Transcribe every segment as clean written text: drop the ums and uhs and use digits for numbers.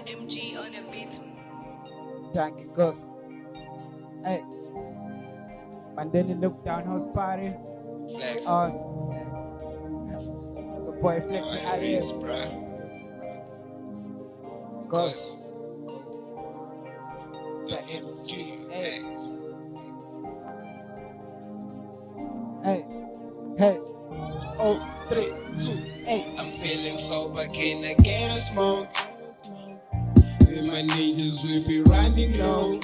MG on a beat. Thank you, cuz. Hey. And then in the townhouse party. Flex. So boy Flex and Alias. Cuz. The MG. Hey. Hey. Hey. Oh, 3, 2, 8. I'm feeling sober, can I get a smoke? With my ninjas, we be running low.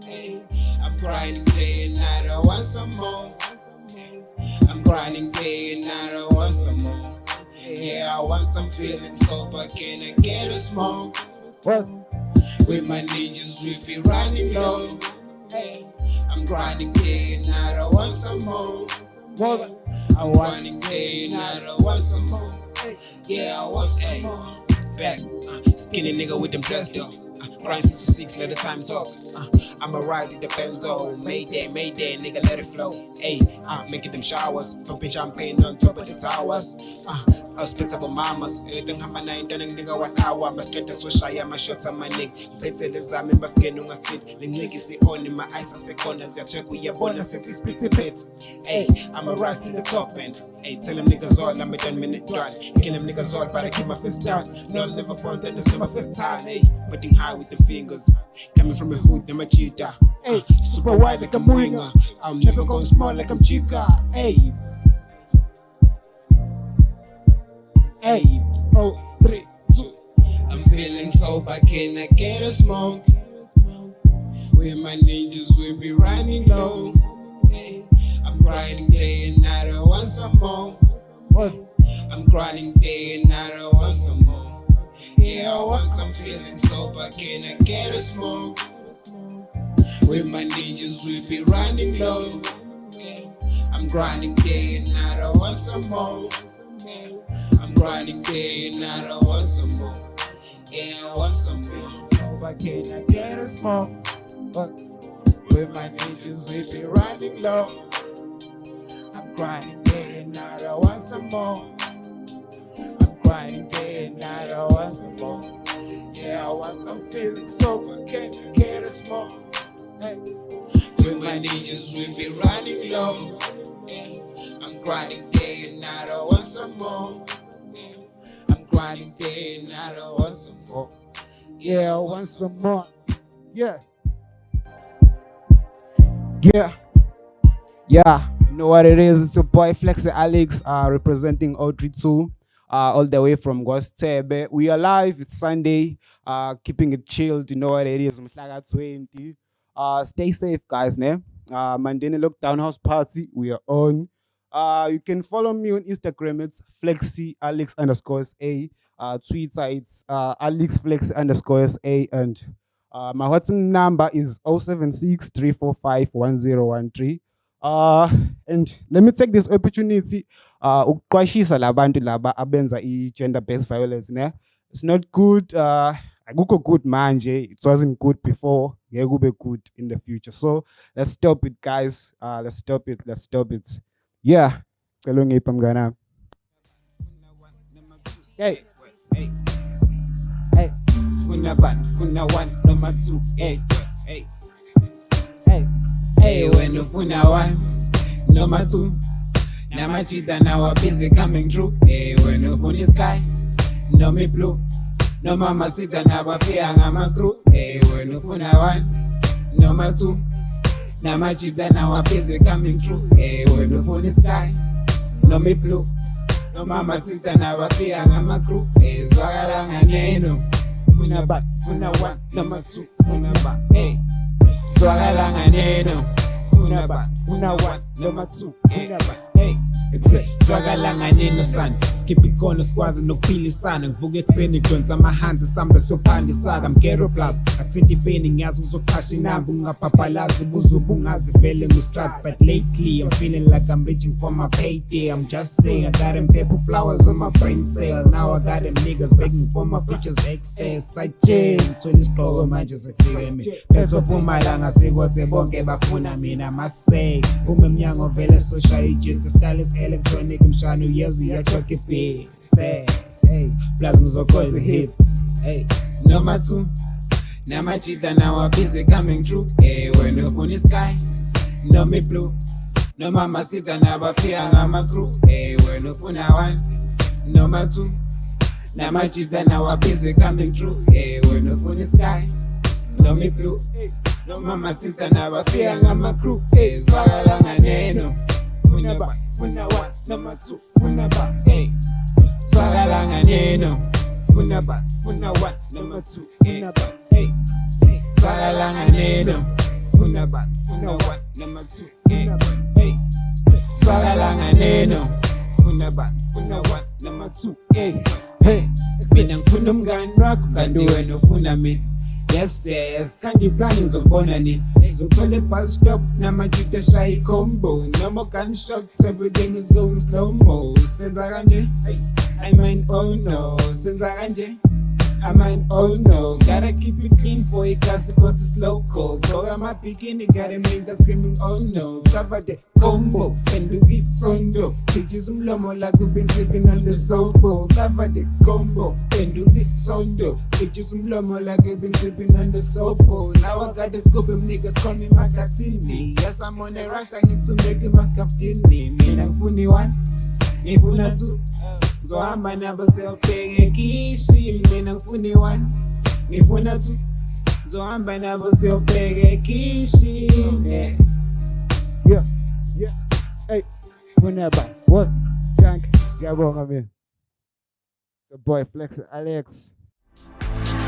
Hey, I'm grinding day and night, I want some more. I'm grinding day and night, I want some more. Yeah, I want some feeling sober, can I get a smoke? What? With my ninjas, we be running low. Hey, I'm grinding day and night, I want some more. What? I'm grinding day and night, I want some more. Yeah, I want some more. Back, skinny nigga with them dreads though. Grind 66, let the time talk. I'ma ride with the benzo. Mayday, mayday, nigga, let it flow. Ayy, making them showers. Pumping champagne on top of the towers. I'll split up with mamas. Everything I'm a 9, then nigga 1 hour. My skate is so shy, my shots on my neck. Better the zam in my skin on my seat. The niggas see on in my eyes, I say corners. Ya check with your bonus if we split the bit. Ayy, I'ma rise to the top end. Ayy, tell them niggas all, I'm a 10-minute drive. Kill them niggas all, but I keep my fist down. No, I'm never born, then it's not my first time. Ayy, putting high with the fingers. Coming from a hood, I'm a cheetah. Hey, Super wide like a moinga. I'm never going small like I'm chica. Ayy. Hey, oh, 3, 2. I'm feeling sober, can I get a smoke? With my ninjas, we be running low. Hey, I'm grinding day and night, I want some more. What? I'm grinding day and night, I want some more. Yeah, I want some feeling sober, can I get a smoke? With my ninjas, we be running low. Hey, I'm grinding day and night, I want some more. I'm grinding day and night, I want some more. Yeah, I want some more. Sober, can I get a smoke? What? With my ninjas, we be running low. I'm grinding day and night, I want some more. I'm grinding day and night, I want some more. Yeah, I want some feeling sober, can I get a smoke? Hey. With my ninjas, we be running low. Yeah, I'm grinding day and night, I want some more. Yeah, I'm grinding day and night, I want some more. Yeah, I want some more. Yeah. Yeah. You know what it is? It's your boy Flex and Alex, representing 032, all the way from Gostebe. We are live. It's Sunday. Keeping it chilled. You know what it is? Mhlaga 20. Stay safe, guys. Mandeni Look Townhouse Party. We are on. You can follow me on Instagram. It's Flexi Alex _A. Twitter, it's Alex Flex _SA. And my WhatsApp number is 076 345 1013. And let me take this opportunity ukuqwashisa labantu laba abenza gender based violence ne. It's not good. Akukho good manje. It wasn't good before. Ngeke kube good in the future. So let's stop it, guys. Let's stop it. Yeah. Cela ngipha mngana. Hey. Hey, Hey. Funa 1, number 2. Hey, hey, Hey. hey, when you funa 1, number 2. Namachita now are busy coming through. Hey, when you funa sky, no me blue. No mama sita na bafia ngama crew. Hey, when you funa 1, number 2. Namachita now are busy coming through. Hey, when you funa sky, no me blue. No mama sita na bafia ngama crew. Hey, swagaranga neno. Funa 1, number 2. Funa ba, hey. Swagaranga neno. Funa 1, number 2. Hey, swagalanga neno sana. Skip ikono sikwazi nokuphilisana. Ngivuka ekuseni donsa amahanzi sambe sophandisaka. I'm ghetto plus athinta ipeni ngiyazi uzoqhasha inamba ungaphaphalazi buzuba ungazivele ngu-strut. But lately I'm feeling like I'm reaching for my payday. I'm just saying I got them purple flowers on my brain cell. Now I got them niggas begging for my features excess. I change ngithole isigqoko manje sekufike mina. Phetho phumalanga sikothe bonke bafuna mina maseke. Uma emnyango vele soshaya ijeans style is electronic mshana uyeza uyachoka ibhit. Hey, plus ngizokhoza hits. Hey, noma two. Namachita now a busy coming through. Hey, when you phone is sky, no me blue. No mama sit and have a fear and my crew. Hey, when you phone a one, number two. Namachita now a busy coming through. Hey, when you phone is sky, no me blue. No mama sit and have a fear and my crew. Hey, swagger and neno. Funa one, number two, funa ba. Hey, swagger and neno. Funa one, number two, funa ba. Hey, swagger and neno. Funa one, number two, hey, swagger and neno. Funa one, number two, hey. Minang funum gan rock can do no funa me. Yes, candy planning zokubona nini zothole bus stop namajita shy combo no more gunshots, everything is going slow-mo. Senza kanje, I mean oh no. Senza kanje, I mean oh no. Gotta keep it clean for it cause it's local. So I'm a beginning, gotta make that screaming oh no. Cover the combo, and do it sondo. Teaches lomo like we've been sipping on the sobo. Cover the combo, and do this sondo. Teaches lomo like we've been sipping on the sobo. Now I got the scope of niggas call me Makatini. Yes, I'm on a rush, I have to make a mask of Disney. Me and Funi one, me Funa two. So I'm a number self paying kishi. Me and Funi one, me Funa two. So I'm a number self paying kishi. Yeah. Hey, whenever. What's Jank? Gabo, come here. It's a boy, Flex Alex.